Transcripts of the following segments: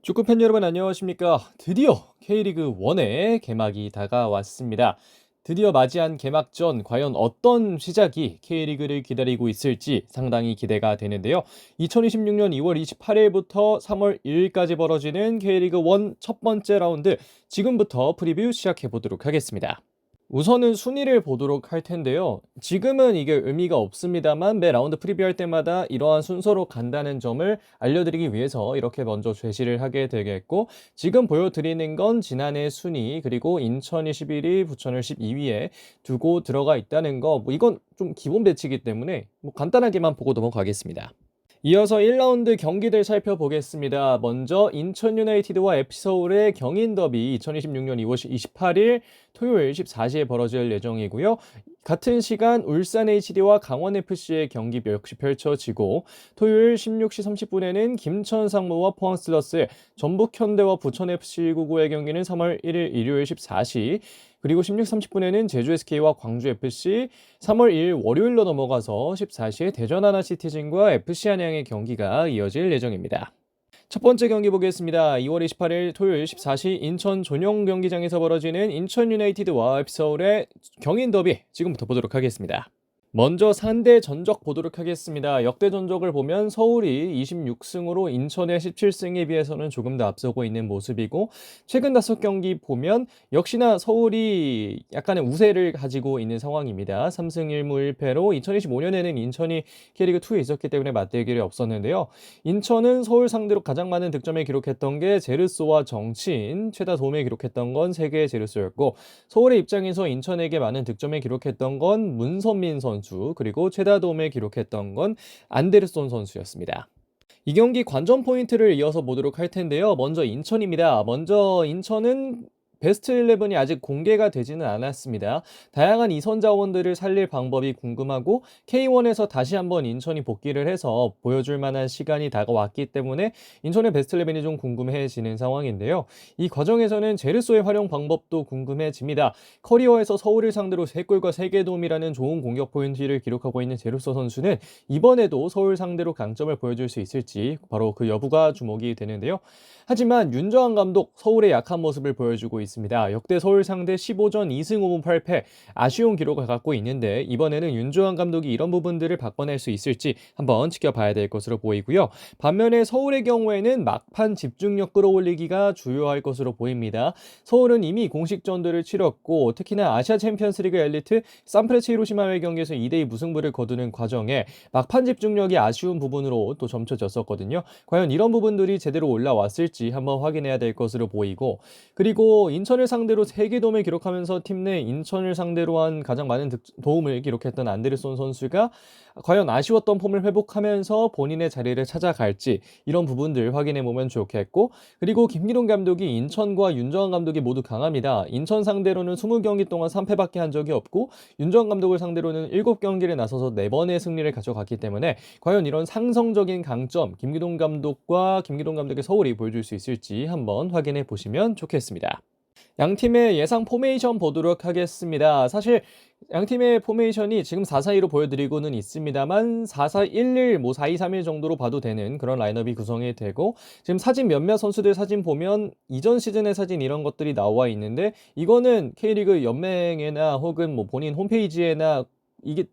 축구팬 여러분 안녕하십니까? 드디어 K리그 1의 개막이 다가왔습니다. 드디어 맞이한 개막전 과연 어떤 시작이 K리그를 기다리고 있을지 상당히 기대가 되는데요. 2026년 2월 28일부터 3월 1일까지 벌어지는 K리그 1 첫 번째 라운드 지금부터 프리뷰 시작해 보도록 하겠습니다. 우선은 순위를 보도록 할 텐데요. 지금은 이게 의미가 없습니다만 매 라운드 프리뷰할 때마다 이러한 순서로 간다는 점을 알려드리기 위해서 이렇게 먼저 제시를 하게 되겠고, 지금 보여드리는 건 지난해 순위 그리고 인천이 11위, 부천을 12위에 두고 들어가 있다는 거, 이건 좀 기본 배치이기 때문에 간단하게만 보고 넘어가겠습니다. 이어서 1라운드 경기들 살펴보겠습니다. 먼저 인천 유나이티드와 FC 서울의 경인 더비 2026년 2월 28일 토요일 14시에 벌어질 예정이고요. 같은 시간 울산 HD와 강원 FC의 경기 역시 펼쳐지고, 토요일 16시 30분에는 김천 상무와 포항 스틸러스, 전북 현대와 부천 FC 구구의 경기는 3월 1일 일요일 14시, 그리고 16시 30분에는 제주 SK와 광주 FC, 3월 2일 월요일로 넘어가서 14시에 대전 하나시티즌과 FC 안양의 경기가 이어질 예정입니다. 첫 번째 경기 보겠습니다. 2월 28일 토요일 14시 인천 전용 경기장에서 벌어지는 인천 유나이티드와 FC 서울의 경인 더비 지금부터 보도록 하겠습니다. 먼저 상대 전적 보도록 하겠습니다. 역대 전적을 보면 서울이 26승으로 인천의 17승에 비해서는 조금 더 앞서고 있는 모습이고, 최근 5경기 보면 역시나 서울이 약간의 우세를 가지고 있는 상황입니다. 3승 1무 1패로 2025년에는 인천이 K리그2에 있었기 때문에 맞대결이 없었는데요. 인천은 서울 상대로 가장 많은 득점을 기록했던 게 제르소와 정치인, 최다 도움을 기록했던 건 3개의 제르소였고, 서울의 입장에서 인천에게 많은 득점을 기록했던 건 문선민 선수, 그리고 최다 도움을 기록했던 건 안데르손 선수였습니다. 이 경기 관전 포인트를 이어서 보도록 할 텐데요. 먼저 인천입니다. 먼저 인천은 베스트 11이 아직 공개가 되지는 않았습니다. 다양한 이선 자원들을 살릴 방법이 궁금하고, K1에서 다시 한번 인천이 복귀를 해서 보여줄 만한 시간이 다가왔기 때문에 인천의 베스트 11이 좀 궁금해지는 상황인데요. 이 과정에서는 제르소의 활용 방법도 궁금해집니다. 커리어에서 서울을 상대로 3골과 3개 도움이라는 좋은 공격 포인트를 기록하고 있는 제르소 선수는 이번에도 서울 상대로 강점을 보여줄 수 있을지 바로 그 여부가 주목이 되는데요. 하지만 윤정환 감독 서울의 약한 모습을 보여주고 있습니다. 역대 서울 상대 15전 2승 5무 8패 아쉬운 기록을 갖고 있는데, 이번에는 윤정환 감독이 이런 부분들을 바꿔낼 수 있을지 한번 지켜봐야 될 것으로 보이고요. 반면에 서울의 경우에는 막판 집중력 끌어올리기가 주요할 것으로 보입니다. 서울은 이미 공식전들을 치렀고, 특히나 아시아 챔피언스리그 엘리트 산프레체 히로시마의 경기에서 2대2 무승부를 거두는 과정에 막판 집중력이 아쉬운 부분으로 또 점쳐졌었거든요. 과연 이런 부분들이 제대로 올라왔을지 한번 확인해야 될 것으로 보이고, 그리고 인천을 상대로 3개 도움을 기록하면서 팀 내 인천을 상대로 한 가장 많은 도움을 기록했던 안데르손 선수가 과연 아쉬웠던 폼을 회복하면서 본인의 자리를 찾아갈지, 이런 부분들 확인해 보면 좋겠고, 그리고 김기동 감독이 인천과 윤정환 감독이 모두 강합니다. 인천 상대로는 20경기 동안 3패밖에 한 적이 없고, 윤정환 감독을 상대로는 7경기를 나서서 4번의 승리를 가져갔기 때문에 과연 이런 상성적인 강점, 김기동 감독과 김기동 감독의 서울이 보여줄 수 있을지 한번 확인해 보시면 좋겠습니다. 양 팀의 예상 포메이션 보도록 하겠습니다. 사실 양 팀의 포메이션이 지금 4-4-2로 보여드리고는 있습니다만 4-4-1-1, 4-2-3-1 정도로 봐도 되는 그런 라인업이 구성이 되고, 지금 사진 몇몇 선수들 사진 보면 이전 시즌의 사진 이런 것들이 나와 있는데, 이거는 K리그 연맹이나 혹은 본인 홈페이지에나 이게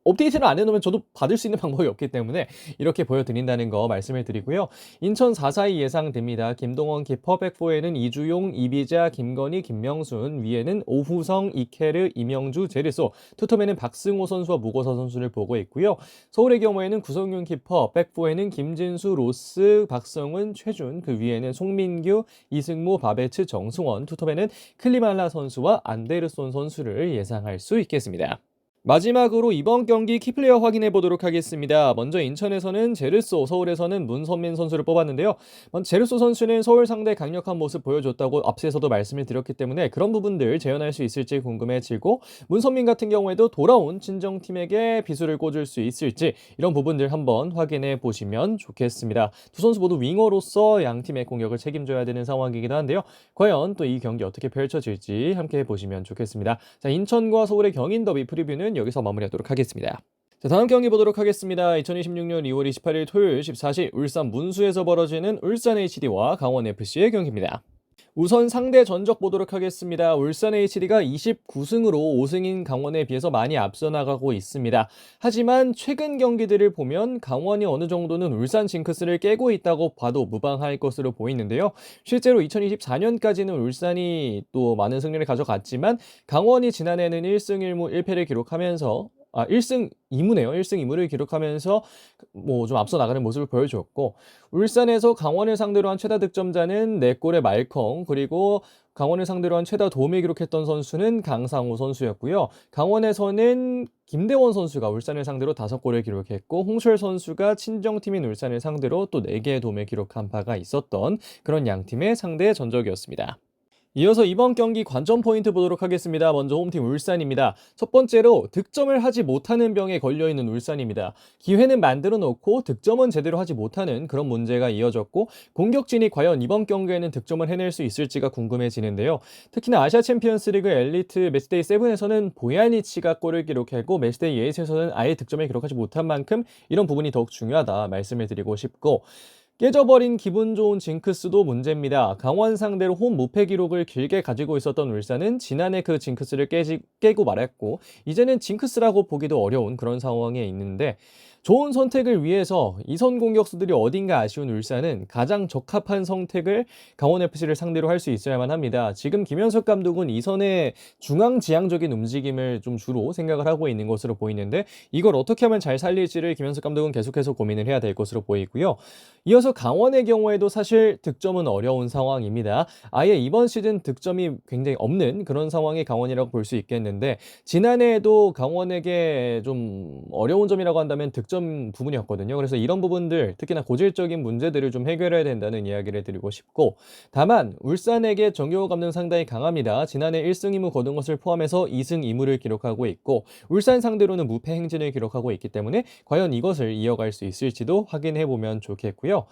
업데이트를 안 해놓으면 저도 받을 수 있는 방법이 없기 때문에 이렇게 보여드린다는 거 말씀을 드리고요. 인천 4-4-2 예상됩니다. 김동원 키퍼, 백포에는 이주용, 이비자, 김건희, 김명순, 위에는 오후성, 이케르, 이명주, 제르소, 투톱에는 박승호 선수와 무고서 선수를 보고 있고요. 서울의 경우에는 구성윤 키퍼, 백포에는 김진수, 로스, 박성은, 최준, 그 위에는 송민규, 이승모, 바베츠, 정승원, 투톱에는 클리말라 선수와 안데르손 선수를 예상할 수 있겠습니다. 마지막으로 이번 경기 키플레이어 확인해 보도록 하겠습니다. 먼저 인천에서는 제르소, 서울에서는 문선민 선수를 뽑았는데요. 먼저 제르소 선수는 서울 상대 강력한 모습 보여줬다고 앞서서도 말씀을 드렸기 때문에 그런 부분들 재현할 수 있을지 궁금해지고, 문선민 같은 경우에도 돌아온 친정팀에게 비수를 꽂을 수 있을지, 이런 부분들 한번 확인해 보시면 좋겠습니다. 두 선수 모두 윙어로서 양 팀의 공격을 책임져야 되는 상황이기도 한데요. 과연 또 이 경기 어떻게 펼쳐질지 함께 보시면 좋겠습니다. 자, 인천과 서울의 경인 더비 프리뷰는 여기서 마무리하도록 하겠습니다. 자, 다음 경기 보도록 하겠습니다. 2026년 2월 28일 토요일 14시 울산 문수에서 벌어지는 울산 HD와 강원 FC의 경기입니다. 우선 상대 전적 보도록 하겠습니다. 울산 HD가 29승으로 5승인 강원에 비해서 많이 앞서 나가고 있습니다. 하지만 최근 경기들을 보면 강원이 어느 정도는 울산 징크스를 깨고 있다고 봐도 무방할 것으로 보이는데요. 실제로 2024년까지는 울산이 또 많은 승리를 가져갔지만 강원이 지난해는 1승 1무 1패를 기록하면서 1승 2무네요. 1승 2무를 기록하면서 뭐 좀 앞서 나가는 모습을 보여주었고, 울산에서 강원을 상대로 한 최다 득점자는 4골의 말컹, 그리고 강원을 상대로 한 최다 도움을 기록했던 선수는 강상우 선수였고요. 강원에서는 김대원 선수가 울산을 상대로 5골을 기록했고, 홍철 선수가 친정팀인 울산을 상대로 또 4개의 도움을 기록한 바가 있었던 그런 양팀의 상대 전적이었습니다. 이어서 이번 경기 관전 포인트 보도록 하겠습니다. 먼저 홈팀 울산입니다. 첫 번째로 득점을 하지 못하는 병에 걸려있는 울산입니다. 기회는 만들어 놓고 득점은 제대로 하지 못하는 그런 문제가 이어졌고, 공격진이 과연 이번 경기에는 득점을 해낼 수 있을지가 궁금해지는데요. 특히나 아시아 챔피언스 리그 엘리트 매치데이 7에서는 보야니치가 골을 기록했고, 매치데이 8에서는 아예 득점을 기록하지 못한 만큼 이런 부분이 더욱 중요하다 말씀을 드리고 싶고, 깨져버린 기분 좋은 징크스도 문제입니다. 강원 상대로 홈 무패 기록을 길게 가지고 있었던 울산은 지난해 그 징크스를 깨고 말았고, 이제는 징크스라고 보기도 어려운 그런 상황에 있는데, 좋은 선택을 위해서 이선 공격수들이 어딘가 아쉬운 울산은 가장 적합한 선택을 강원FC를 상대로 할 수 있어야만 합니다. 지금 김현석 감독은 이선의 중앙지향적인 움직임을 좀 주로 생각을 하고 있는 것으로 보이는데, 이걸 어떻게 하면 잘 살릴지를 김현석 감독은 계속해서 고민을 해야 될 것으로 보이고요. 이어서 강원의 경우에도 사실 득점은 어려운 상황입니다. 아예 이번 시즌 득점이 굉장히 없는 그런 상황의 강원이라고 볼 수 있겠는데, 지난해에도 강원에게 좀 어려운 점이라고 한다면 득점 부분이었거든요. 그래서 이런 부분들, 특히나 고질적인 문제들을 좀 해결해야 된다는 이야기를 드리고 싶고, 다만 울산에게 정규호 감독 상당히 강합니다. 지난해 1승 2무 거둔 것을 포함해서 2승 2무를 기록하고 있고, 울산 상대로는 무패 행진을 기록하고 있기 때문에 과연 이것을 이어갈 수 있을지도 확인해 보면 좋겠고요.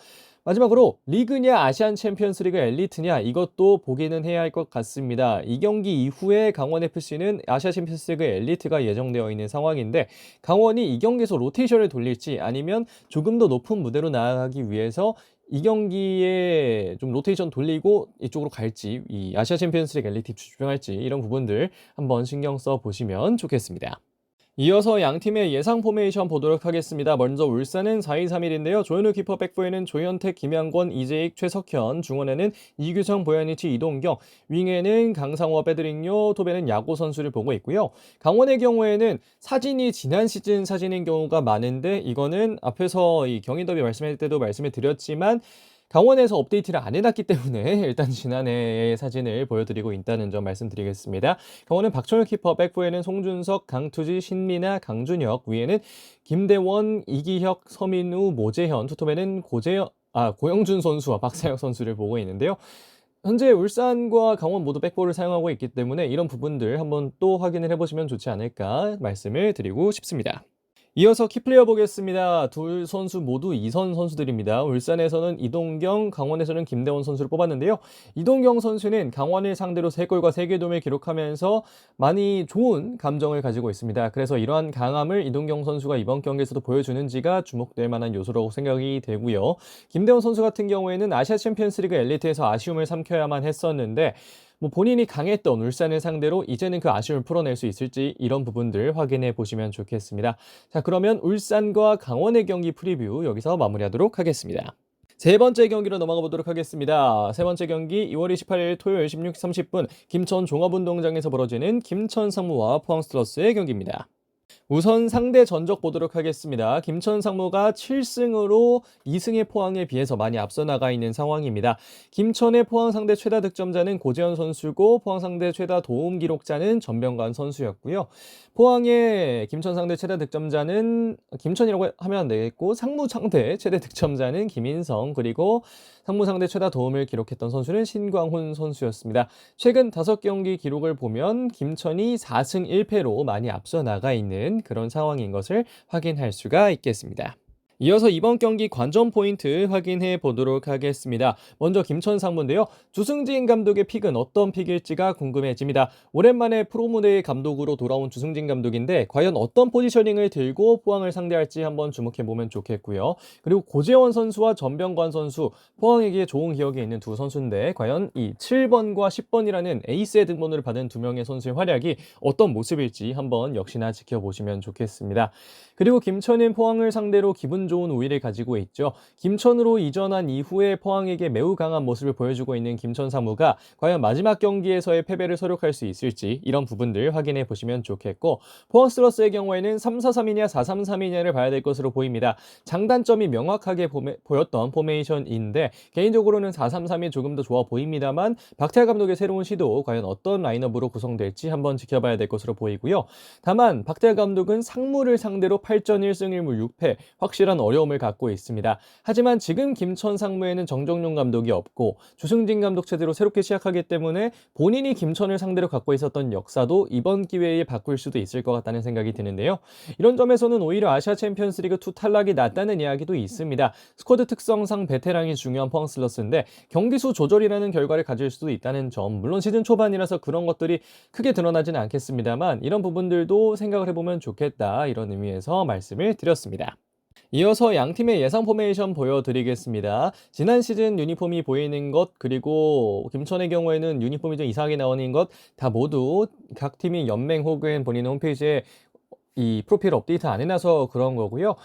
마지막으로 리그냐 아시안 챔피언스리그 엘리트냐, 이것도 보기는 해야 할 것 같습니다. 이 경기 이후에 강원FC는 아시아 챔피언스리그 엘리트가 예정되어 있는 상황인데, 강원이 이 경기에서 로테이션을 돌릴지 아니면 조금 더 높은 무대로 나아가기 위해서 이 경기에 좀 로테이션 돌리고 이쪽으로 갈지, 이 아시아 챔피언스리그 엘리트 집중할지, 이런 부분들 한번 신경 써 보시면 좋겠습니다. 이어서 양팀의 예상 포메이션 보도록 하겠습니다. 먼저 울산은 4-2-3-1인데요. 조현우 키퍼, 백포에는 조현택, 김양권, 이재익, 최석현, 중원에는 이규성, 보야니치, 이동경, 윙에는 강상호, 베드링요, 톱에는 야고 선수를 보고 있고요. 강원의 경우에는 사진이 지난 시즌 사진인 경우가 많은데, 이거는 앞에서 이 경인 더비 말씀할 때도 말씀을 드렸지만 강원에서 업데이트를 안 해놨기 때문에 일단 지난해의 사진을 보여드리고 있다는 점 말씀드리겠습니다. 강원은 박철혁 키퍼, 백포에는 송준석, 강투지, 신민아, 강준혁, 위에는 김대원, 이기혁, 서민우, 모재현, 투톱에는 고영준 선수와 박사혁 선수를 보고 있는데요. 현재 울산과 강원 모두 백포를 사용하고 있기 때문에 이런 부분들 한번 또 확인을 해보시면 좋지 않을까 말씀을 드리고 싶습니다. 이어서 키플레이어 보겠습니다. 둘 선수 모두 2선 선수들입니다. 울산에서는 이동경, 강원에서는 김대원 선수를 뽑았는데요. 이동경 선수는 강원을 상대로 3골과 3개 도움을 기록하면서 많이 좋은 감정을 가지고 있습니다. 그래서 이러한 강함을 이동경 선수가 이번 경기에서도 보여주는지가 주목될 만한 요소라고 생각이 되고요. 김대원 선수 같은 경우에는 아시아 챔피언스리그 엘리트에서 아쉬움을 삼켜야만 했었는데, 본인이 강했던 울산을 상대로 이제는 그 아쉬움을 풀어낼 수 있을지, 이런 부분들 확인해 보시면 좋겠습니다. 자, 그러면 울산과 강원의 경기 프리뷰 여기서 마무리하도록 하겠습니다. 세 번째 경기로 넘어가 보도록 하겠습니다. 세 번째 경기 2월 28일 토요일 16시 30분 김천 종합운동장에서 벌어지는 김천 상무와 포항 스틸러스의 경기입니다. 우선 상대 전적 보도록 하겠습니다. 김천 상무가 7승으로 2승의 포항에 비해서 많이 앞서 나가 있는 상황입니다. 김천의 포항 상대 최다 득점자는 고재현 선수고, 포항 상대 최다 도움 기록자는 전병관 선수였고요. 포항의 김천 상대 최다 득점자는 김천이라고 하면 안 되겠고, 상무 상대 최대 득점자는 김인성, 그리고 상무 상대 최다 도움을 기록했던 선수는 신광훈 선수였습니다. 최근 5경기 기록을 보면 김천이 4승 1패로 많이 앞서 나가 있는 그런 상황인 것을 확인할 수가 있겠습니다. 이어서 이번 경기 관전 포인트 확인해 보도록 하겠습니다. 먼저 김천 상무인데요. 주승진 감독의 픽은 어떤 픽일지가 궁금해집니다. 오랜만에 프로무대의 감독으로 돌아온 주승진 감독인데 과연 어떤 포지셔닝을 들고 포항을 상대할지 한번 주목해 보면 좋겠고요. 그리고 고재원 선수와 전병관 선수, 포항에게 좋은 기억이 있는 두 선수인데 과연 이 7번과 10번이라는 에이스의 등번호를 받은 두 명의 선수의 활약이 어떤 모습일지 한번 역시나 지켜보시면 좋겠습니다. 그리고 김천은 포항을 상대로 기분 좋은 우위를 가지고 있죠. 김천으로 이전한 이후에 포항에게 매우 강한 모습을 보여주고 있는 김천 상무가 과연 마지막 경기에서의 패배를 서력할 수 있을지 이런 부분들 확인해 보시면 좋겠고, 포항 스러스의 경우에는 3-4-3이냐 4-3-3이냐를 봐야 될 것으로 보입니다. 장단점이 명확하게 보였던 포메이션인데 개인적으로는 4-3-3이 조금 더 좋아 보입니다만 박태하 감독의 새로운 시도 과연 어떤 라인업으로 구성될지 한번 지켜봐야 될 것으로 보이고요. 다만 박태하 감독은 상무를 상대로 8전 1승 1무 6패, 확실한 어려움을 갖고 있습니다. 하지만 지금 김천 상무에는 정정용 감독이 없고 주승진 감독 체제로 새롭게 시작하기 때문에 본인이 김천을 상대로 갖고 있었던 역사도 이번 기회에 바꿀 수도 있을 것 같다는 생각이 드는데요. 이런 점에서는 오히려 아시아 챔피언스리그 2 탈락이 낫다는 이야기도 있습니다. 스쿼드 특성상 베테랑이 중요한 포항 슬러스인데 경기수 조절이라는 결과를 가질 수도 있다는 점, 물론 시즌 초반이라서 그런 것들이 크게 드러나지는 않겠습니다만 이런 부분들도 생각을 해보면 좋겠다, 이런 의미에서 말씀을 드렸습니다. 이어서 양팀의 예상 포메이션 보여드리겠습니다. 지난 시즌 유니폼이 보이는 것, 그리고 김천의 경우에는 유니폼이 좀 이상하게 나오는 것 다 모두 각 팀이 연맹 혹은 본인 홈페이지에 이 프로필 업데이트 안 해놔서 그런 거고요.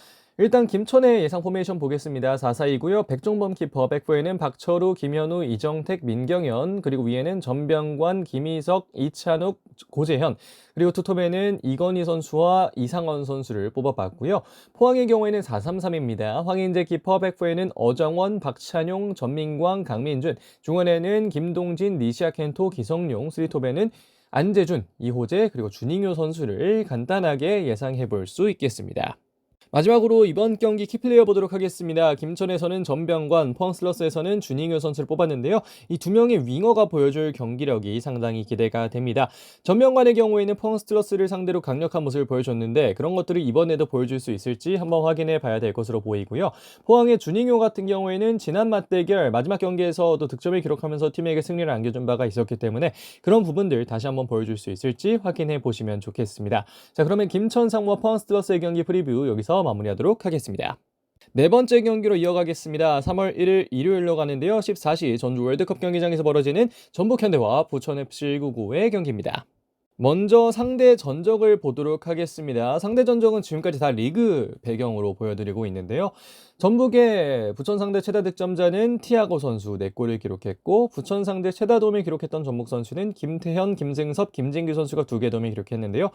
일단 김천의 예상 포메이션 보겠습니다. 4-4이고요. 백종범 키퍼, 백포에는 박철우, 김현우, 이정택, 민경현, 그리고 위에는 전병관, 김희석, 이찬욱, 고재현, 그리고 투톱에는 이건희 선수와 이상원 선수를 뽑아봤고요. 포항의 경우에는 4-3-3입니다. 황인재 키퍼, 백포에는 어정원, 박찬용, 전민광, 강민준, 중원에는 김동진, 니시아 켄토, 기성용, 쓰리톱에는 안재준, 이호재, 그리고 준잉효 선수를 간단하게 예상해 볼 수 있겠습니다. 마지막으로 이번 경기 키플레이어 보도록 하겠습니다. 김천에서는 전병관, 포항 슬러스에서는 준잉효 선수를 뽑았는데요. 이 두 명의 윙어가 보여줄 경기력이 상당히 기대가 됩니다. 전병관의 경우에는 포항 슬러스를 상대로 강력한 모습을 보여줬는데 그런 것들을 이번에도 보여줄 수 있을지 한번 확인해 봐야 될 것으로 보이고요. 포항의 준잉효 같은 경우에는 지난 맞대결 마지막 경기에서도 득점을 기록하면서 팀에게 승리를 안겨준 바가 있었기 때문에 그런 부분들 다시 한번 보여줄 수 있을지 확인해 보시면 좋겠습니다. 자, 그러면 김천 상무와 포항 슬러스의 경기 프리뷰 여기서 마무리하도록 하겠습니다. 네 번째 경기로 이어가겠습니다. 3월 1일 일요일로 가는데요. 14시 전주 월드컵 경기장에서 벌어지는 전북현대와 부천FC 199의 경기입니다. 먼저 상대 전적을 보도록 하겠습니다. 상대 전적은 지금까지 다 리그 배경으로 보여드리고 있는데요. 전북의 부천 상대 최다 득점자는 티아고 선수 4골을 기록했고, 부천 상대 최다 도움을 기록했던 전북 선수는 김태현, 김승섭, 김진규 선수가 2개 도움을 기록했는데요.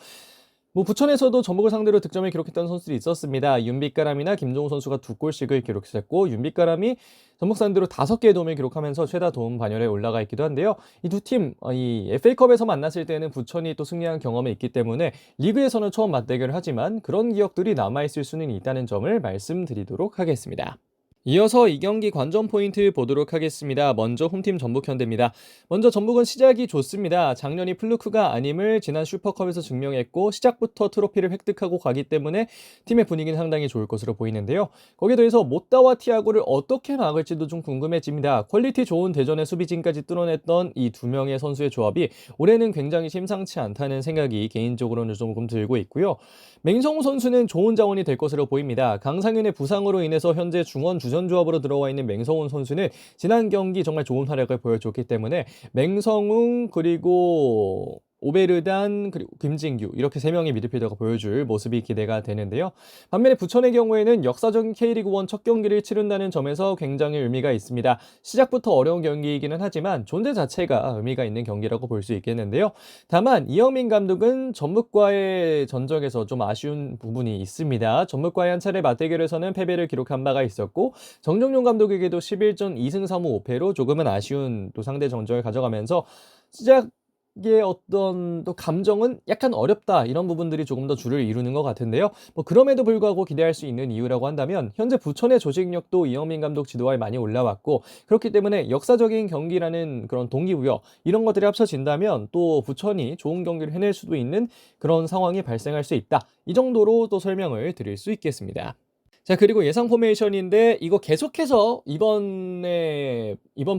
부천에서도 전북을 상대로 득점을 기록했던 선수들이 있었습니다. 윤빛가람이나 김종우 선수가 2골씩을 기록했고, 윤빛가람이 전북 상대로 5개의 도움을 기록하면서 최다 도움 반열에 올라가 있기도 한데요. 이 두 팀, 이 FA컵에서 만났을 때는 부천이 또 승리한 경험이 있기 때문에 리그에서는 처음 맞대결을 하지만 그런 기억들이 남아있을 수는 있다는 점을 말씀드리도록 하겠습니다. 이어서 이 경기 관전 포인트 보도록 하겠습니다. 먼저 홈팀 전북현대입니다. 먼저 전북은 시작이 좋습니다. 작년이 플루크가 아님을 지난 슈퍼컵에서 증명했고 시작부터 트로피를 획득하고 가기 때문에 팀의 분위기는 상당히 좋을 것으로 보이는데요. 거기에 더해서 모따와 티아고를 어떻게 막을지도 좀 궁금해집니다. 퀄리티 좋은 대전의 수비진까지 뚫어냈던 이 두 명의 선수의 조합이 올해는 굉장히 심상치 않다는 생각이 개인적으로는 조금 들고 있고요. 맹성우 선수는 좋은 자원이 될 것으로 보입니다. 강상윤의 부상으로 인해서 현재 중원 주전 조합으로 들어와 있는 맹성훈 선수는 지난 경기 정말 좋은 활약을 보여줬기 때문에 맹성웅, 그리고 오베르단, 그리고 김진규, 이렇게 3명의 미드필더가 보여줄 모습이 기대가 되는데요. 반면에 부천의 경우에는 역사적인 K리그1 첫 경기를 치른다는 점에서 굉장히 의미가 있습니다. 시작부터 어려운 경기이기는 하지만 존재 자체가 의미가 있는 경기라고 볼 수 있겠는데요. 다만 이영민 감독은 전북과의 전적에서 좀 아쉬운 부분이 있습니다. 전북과의 한 차례 맞대결에서는 패배를 기록한 바가 있었고, 정정용 감독에게도 11전 2승 3무 5패로 조금은 아쉬운 또 상대 전적을 가져가면서 시작 이게 어떤 또 감정은 약간 어렵다, 이런 부분들이 조금 더 주를 이루는 것 같은데요. 그럼에도 불구하고 기대할 수 있는 이유라고 한다면 현재 부천의 조직력도 이영민 감독 지도하에 많이 올라왔고, 그렇기 때문에 역사적인 경기라는 그런 동기부여, 이런 것들이 합쳐진다면 또 부천이 좋은 경기를 해낼 수도 있는 그런 상황이 발생할 수 있다, 이 정도로 또 설명을 드릴 수 있겠습니다. 자, 그리고 예상 포메이션인데 이거 계속해서 이번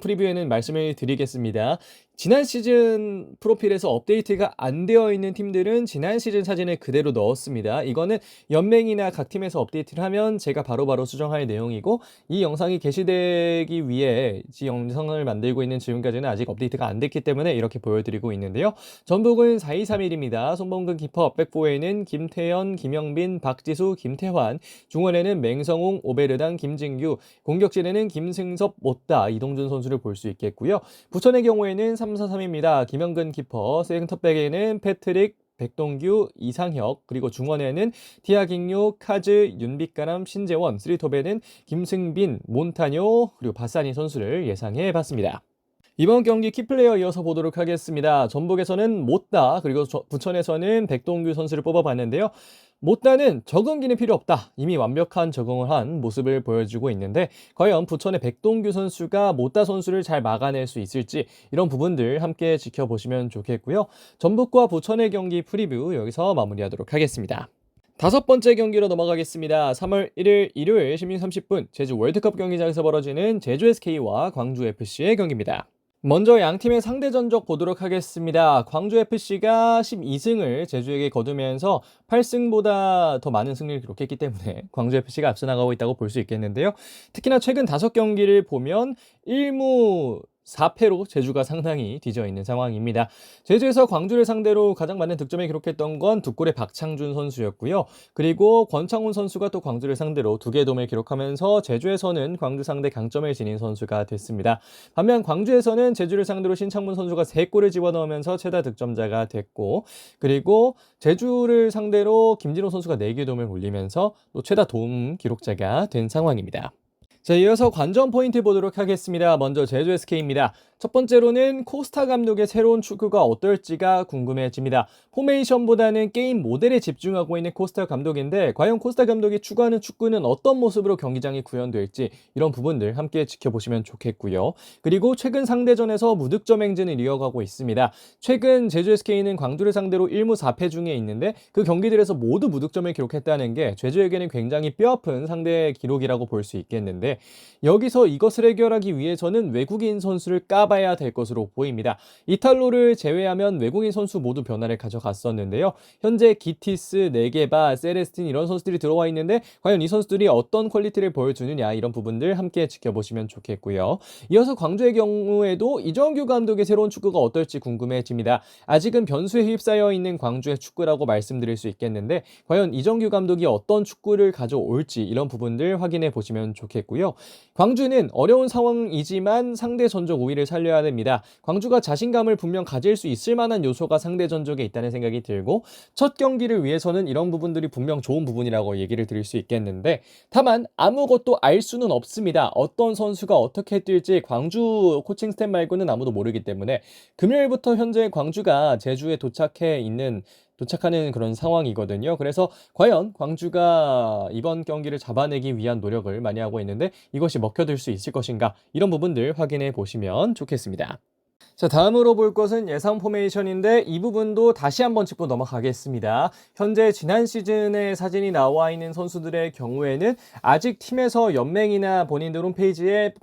프리뷰에는 말씀을 드리겠습니다. 지난 시즌 프로필에서 업데이트가 안 되어 있는 팀들은 지난 시즌 사진을 그대로 넣었습니다. 이거는 연맹이나 각 팀에서 업데이트를 하면 제가 바로바로 수정할 내용이고, 이 영상이 게시되기 위해 이 영상을 만들고 있는 지금까지는 아직 업데이트가 안 됐기 때문에 이렇게 보여드리고 있는데요. 전북은 4-2-3-1입니다. 손범근 키퍼, 백포에는 김태현, 김영빈, 박지수, 김태환, 중원에는 맹성웅, 오베르단, 김진규, 공격진에는 김승섭, 못다, 이동준 선수를 볼 수 있겠고요. 부천의 경우에는 3-4-3입니다. 김영근 키퍼, 센터백에는 패트릭, 백동규, 이상혁, 그리고 중원에는 티아깅요, 카즈, 윤빛가람, 신재원, 쓰리톱에는 김승빈, 몬타뇨, 그리고 바사니 선수를 예상해 봤습니다. 이번 경기 키플레이어 이어서 보도록 하겠습니다. 전북에서는 못다, 그리고 부천에서는 백동규 선수를 뽑아봤는데요. 못다는 적응기는 필요 없다, 이미 완벽한 적응을 한 모습을 보여주고 있는데, 과연 부천의 백동규 선수가 못다 선수를 잘 막아낼 수 있을지, 이런 부분들 함께 지켜보시면 좋겠고요. 전북과 부천의 경기 프리뷰 여기서 마무리하도록 하겠습니다. 다섯 번째 경기로 넘어가겠습니다. 3월 1일 일요일 16시 30분 제주 월드컵 경기장에서 벌어지는 제주 SK와 광주 FC의 경기입니다. 먼저 양팀의 상대 전적 보도록 하겠습니다. 광주 FC가 12승을 제주에게 거두면서 8승보다 더 많은 승리를 기록했기 때문에 광주 FC가 앞서 나가고 있다고 볼 수 있겠는데요. 특히나 최근 5경기를 보면 1무 4패로 제주가 상당히 뒤져 있는 상황입니다. 제주에서 광주를 상대로 가장 많은 득점을 기록했던 건 두 골의 박창준 선수였고요. 그리고 권창훈 선수가 또 광주를 상대로 2개의 도움을 기록하면서 제주에서는 광주 상대 강점을 지닌 선수가 됐습니다. 반면 광주에서는 제주를 상대로 신창문 선수가 3골을 집어넣으면서 최다 득점자가 됐고, 그리고 제주를 상대로 김진호 선수가 4개의 도움을 올리면서 또 최다 도움 기록자가 된 상황입니다. 자, 이어서 관전 포인트 보도록 하겠습니다. 먼저 제주 SK입니다. 첫 번째로는 코스타 감독의 새로운 축구가 어떨지가 궁금해집니다. 포메이션보다는 게임 모델에 집중하고 있는 코스타 감독인데, 과연 코스타 감독이 추구하는 축구는 어떤 모습으로 경기장이 구현될지, 이런 부분들 함께 지켜보시면 좋겠고요. 그리고 최근 상대전에서 무득점 행진을 이어가고 있습니다. 최근 제주 SK는 광주를 상대로 1무 4패 중에 있는데, 그 경기들에서 모두 무득점을 기록했다는 게 제주에게는 굉장히 뼈아픈 상대 기록이라고 볼 수 있겠는데, 여기서 이것을 해결하기 위해서는 외국인 선수를 까봐야 될 것으로 보입니다. 이탈로를 제외하면 외국인 선수 모두 변화를 가져갔었는데요. 현재 기티스, 네게바, 세레스틴 이런 선수들이 들어와 있는데, 과연 이 선수들이 어떤 퀄리티를 보여주느냐, 이런 부분들 함께 지켜보시면 좋겠고요. 이어서 광주의 경우에도 이정규 감독의 새로운 축구가 어떨지 궁금해집니다. 아직은 변수에 휩싸여 있는 광주의 축구라고 말씀드릴 수 있겠는데, 과연 이정규 감독이 어떤 축구를 가져올지, 이런 부분들 확인해 보시면 좋겠고요. 광주는 어려운 상황이지만 상대 전적 우위를 살려야 됩니다. 광주가 자신감을 분명 가질 수 있을 만한 요소가 상대 전적에 있다는 생각이 들고, 첫 경기를 위해서는 이런 부분들이 분명 좋은 부분이라고 얘기를 드릴 수 있겠는데, 다만 아무것도 알 수는 없습니다. 어떤 선수가 어떻게 뛸지 광주 코칭 스텝 말고는 아무도 모르기 때문에, 금요일부터 현재 광주가 제주에 도착하는 그런 상황이거든요. 그래서 과연 광주가 이번 경기를 잡아내기 위한 노력을 많이 하고 있는데, 이것이 먹혀들 수 있을 것인가, 이런 부분들 확인해 보시면 좋겠습니다. 자, 다음으로 볼 것은 예상 포메이션인데, 이 부분도 다시 한번 짚고 넘어가겠습니다. 현재 지난 시즌의 사진이 나와 있는 선수들의 경우에는 아직 팀에서 연맹이나 본인들 홈페이지에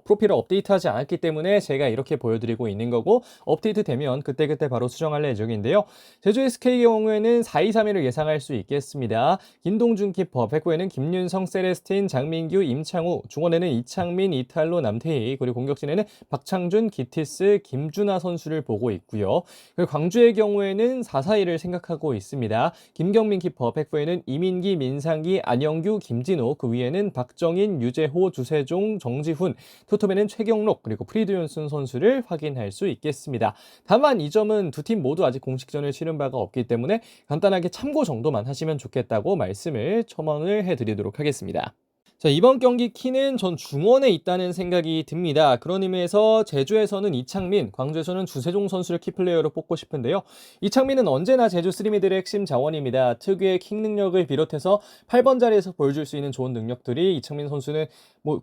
프로필을 업데이트하지 않았기 때문에 제가 이렇게 보여드리고 있는 거고, 업데이트 되면 그때그때 바로 수정할 예정인데요. 제주 SK 경우에는 4-2-3-1을 예상할 수 있겠습니다. 김동준 키퍼, 백구에는 김윤성, 세레스틴, 장민규, 임창우, 중원에는 이창민, 이탈로, 남태희, 그리고 공격진에는 박창준, 기티스, 김준하 선수를 보고 있고요. 그리고 광주의 경우에는 4-4-2를 생각하고 있습니다. 김경민 키퍼, 백포에는 이민기, 민상기, 안영규, 김진호, 그 위에는 박정인, 유재호, 주세종, 정지훈, 투톱에는 최경록, 그리고 프리드윤슨 선수를 확인할 수 있겠습니다. 다만 이 점은 두 팀 모두 아직 공식전을 치른 바가 없기 때문에 간단하게 참고 정도만 하시면 좋겠다고 첨언을 해드리도록 하겠습니다. 자, 이번 경기 키는 전 중원에 있다는 생각이 듭니다. 그런 의미에서 제주에서는 이창민, 광주에서는 주세종 선수를 키플레이어로 뽑고 싶은데요. 이창민은 언제나 제주 쓰리미들의 핵심 자원입니다. 특유의 킥 능력을 비롯해서 8번 자리에서 보여줄 수 있는 좋은 능력들이 이창민 선수는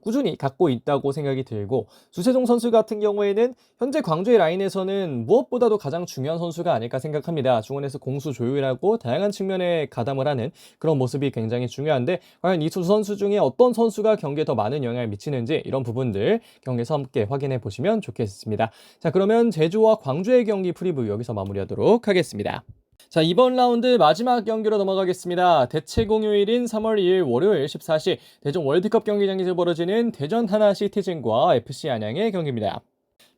꾸준히 갖고 있다고 생각이 들고, 주세종 선수 같은 경우에는 현재 광주의 라인에서는 무엇보다도 가장 중요한 선수가 아닐까 생각합니다. 중원에서 공수 조율하고 다양한 측면에 가담을 하는 그런 모습이 굉장히 중요한데, 과연 이 두 선수 중에 어떤 선수가 경기에 더 많은 영향을 미치는지, 이런 부분들 경기에서 함께 확인해 보시면 좋겠습니다. 자, 그러면 제주와 광주의 경기 프리뷰 여기서 마무리하도록 하겠습니다. 자, 이번 라운드 마지막 경기로 넘어가겠습니다. 대체 공휴일인 3월 2일 월요일 14시 대전 월드컵 경기장에서 벌어지는 대전 하나 시티즌과 FC 안양의 경기입니다.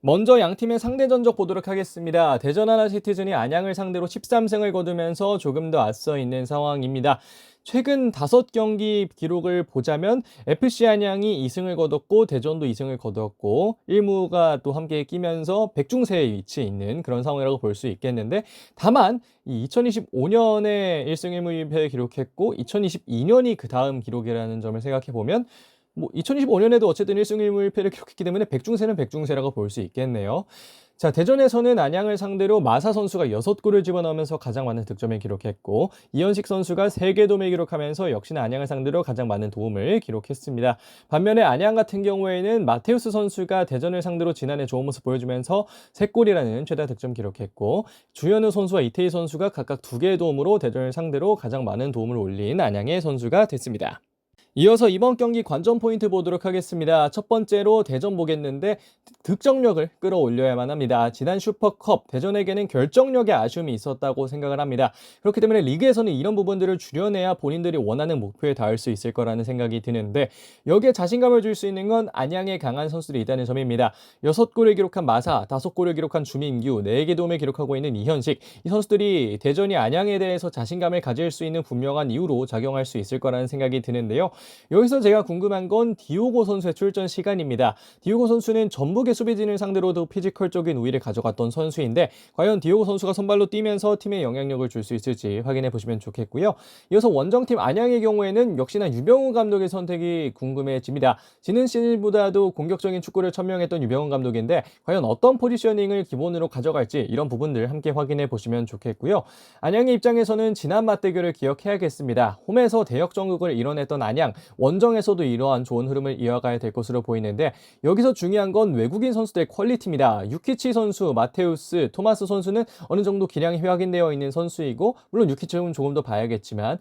먼저 양팀의 상대 전적 보도록 하겠습니다. 대전 하나 시티즌이 안양을 상대로 13승을 거두면서 조금 더 앞서 있는 상황입니다. 최근 5경기 기록을 보자면 FC 안양이 2승을 거뒀고 대전도 2승을 거두었고 1무가 또 함께 끼면서 백중세에 위치해 있는 그런 상황이라고 볼 수 있겠는데, 다만 이 2025년에 1승 1무 1패를 기록했고 2022년이 그 다음 기록이라는 점을 생각해 보면 2025년에도 어쨌든 1승 1무 1패를 기록했기 때문에 백중세는 백중세라고 볼 수 있겠네요. 자, 대전에서는 안양을 상대로 마사 선수가 6골을 집어넣으면서 가장 많은 득점을 기록했고, 이현식 선수가 3개 도움을 기록하면서 역시나 안양을 상대로 가장 많은 도움을 기록했습니다. 반면에 안양 같은 경우에는 마테우스 선수가 대전을 상대로 지난해 좋은 모습 보여주면서 3골이라는 최다 득점 기록했고, 주현우 선수와 이태희 선수가 각각 2개의 도움으로 대전을 상대로 가장 많은 도움을 올린 안양의 선수가 됐습니다. 이어서 이번 경기 관전 포인트 보도록 하겠습니다. 첫 번째로 대전 보겠는데, 득점력을 끌어올려야만 합니다. 지난 슈퍼컵 대전에게는 결정력의 아쉬움이 있었다고 생각을 합니다. 그렇기 때문에 리그에서는 이런 부분들을 줄여내야 본인들이 원하는 목표에 닿을 수 있을 거라는 생각이 드는데, 여기에 자신감을 줄 수 있는 건 안양의 강한 선수들이 있다는 점입니다. 6골을 기록한 마사, 5골을 기록한 주민규, 4개 도움을 기록하고 있는 이현식, 이 선수들이 대전이 안양에 대해서 자신감을 가질 수 있는 분명한 이유로 작용할 수 있을 거라는 생각이 드는데요. 여기서 제가 궁금한 건 디오고 선수의 출전 시간입니다. 디오고 선수는 전북의 수비진을 상대로도 피지컬적인 우위를 가져갔던 선수인데, 과연 디오고 선수가 선발로 뛰면서 팀에 영향력을 줄 수 있을지 확인해 보시면 좋겠고요. 이어서 원정팀 안양의 경우에는 역시나 유병훈 감독의 선택이 궁금해집니다. 지난 시즌보다도 공격적인 축구를 천명했던 유병훈 감독인데, 과연 어떤 포지셔닝을 기본으로 가져갈지, 이런 부분들 함께 확인해 보시면 좋겠고요. 안양의 입장에서는 지난 맞대결을 기억해야겠습니다. 홈에서 대역전극을 이뤄냈던 안양, 원정에서도 이러한 좋은 흐름을 이어가야 될 것으로 보이는데, 여기서 중요한 건 외국인 선수들의 퀄리티입니다. 유키치 선수, 마테우스, 토마스 선수는 어느 정도 기량이 확인되어 있는 선수이고, 물론 유키치는 조금 더 봐야겠지만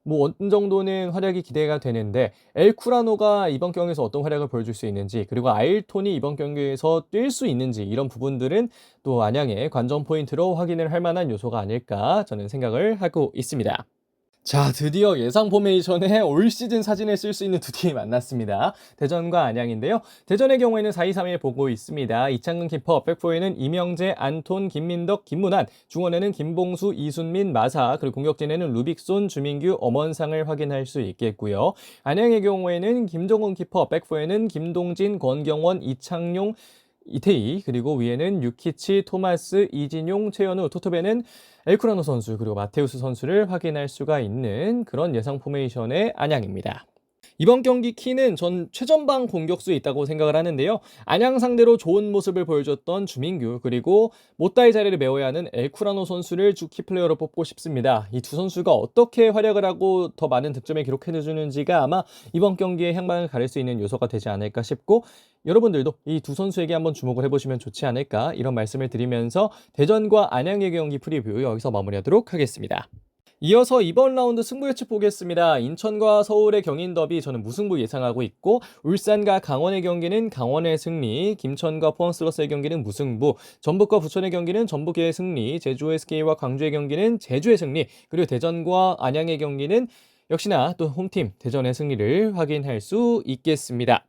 어느 정도는 활약이 기대가 되는데, 엘쿠라노가 이번 경기에서 어떤 활약을 보여줄 수 있는지, 그리고 아일톤이 이번 경기에서 뛸 수 있는지, 이런 부분들은 또 안양의 관전 포인트로 확인을 할 만한 요소가 아닐까 저는 생각을 하고 있습니다. 자, 드디어 예상 포메이션에 올 시즌 사진을 쓸 수 있는 두 팀이 만났습니다. 대전과 안양인데요. 대전의 경우에는 4-2-3-1 보고 있습니다. 이창근 키퍼, 백포에는 이명재, 안톤, 김민덕, 김문환, 중원에는 김봉수, 이순민, 마사, 그리고 공격진에는 루빅손, 주민규, 엄원상을 확인할 수 있겠고요. 안양의 경우에는 김정훈 키퍼, 백포에는 김동진, 권경원, 이창용, 이태희, 그리고 위에는 유키치, 토마스, 이진용, 최현우, 토트베는 엘쿠라노 선수, 그리고 마테우스 선수를 확인할 수가 있는 그런 예상 포메이션의 안양입니다. 이번 경기 키는 전 최전방 공격수에 있다고 생각을 하는데요. 안양 상대로 좋은 모습을 보여줬던 주민규, 그리고 못다이 자리를 메워야 하는 엘쿠라노 선수를 주 키플레이어로 뽑고 싶습니다. 이 두 선수가 어떻게 활약을 하고 더 많은 득점을 기록해주는지가 아마 이번 경기의 향방을 가릴 수 있는 요소가 되지 않을까 싶고, 여러분들도 이 두 선수에게 한번 주목을 해보시면 좋지 않을까, 이런 말씀을 드리면서 대전과 안양의 경기 프리뷰 여기서 마무리하도록 하겠습니다. 이어서 이번 라운드 승부 예측 보겠습니다. 인천과 서울의 경인 더비, 저는 무승부 예상하고 있고, 울산과 강원의 경기는 강원의 승리, 김천과 포항 슬러스의 경기는 무승부, 전북과 부천의 경기는 전북의 승리, 제주 SK와 광주의 경기는 제주의 승리, 그리고 대전과 안양의 경기는 역시나 또 홈팀 대전의 승리를 확인할 수 있겠습니다.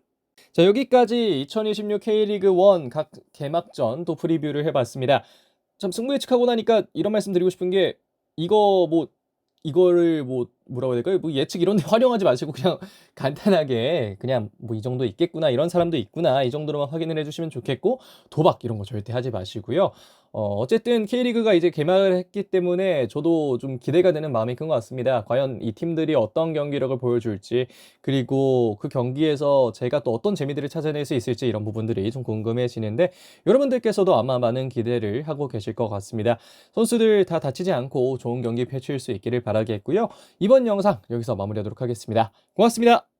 자, 여기까지 2026 K리그 1 각 개막전 또 프리뷰를 해봤습니다. 참 승부 예측하고 나니까 이런 말씀 드리고 싶은 게, 이거를 뭐라고 해야 될까요? 예측 이런 데 활용하지 마시고 그냥 간단하게 그냥 이 정도 있겠구나, 이런 사람도 있구나, 이 정도로만 확인을 해주시면 좋겠고, 도박 이런 거 절대 하지 마시고요. 어쨌든 K리그가 이제 개막을 했기 때문에 저도 좀 기대가 되는 마음이 큰 것 같습니다. 과연 이 팀들이 어떤 경기력을 보여줄지, 그리고 그 경기에서 제가 또 어떤 재미들을 찾아낼 수 있을지 이런 부분들이 좀 궁금해지는데 여러분들께서도 아마 많은 기대를 하고 계실 것 같습니다. 선수들 다 다치지 않고 좋은 경기 펼칠 수 있기를 바라겠고요. 이번 영상 여기서 마무리하도록 하겠습니다. 고맙습니다.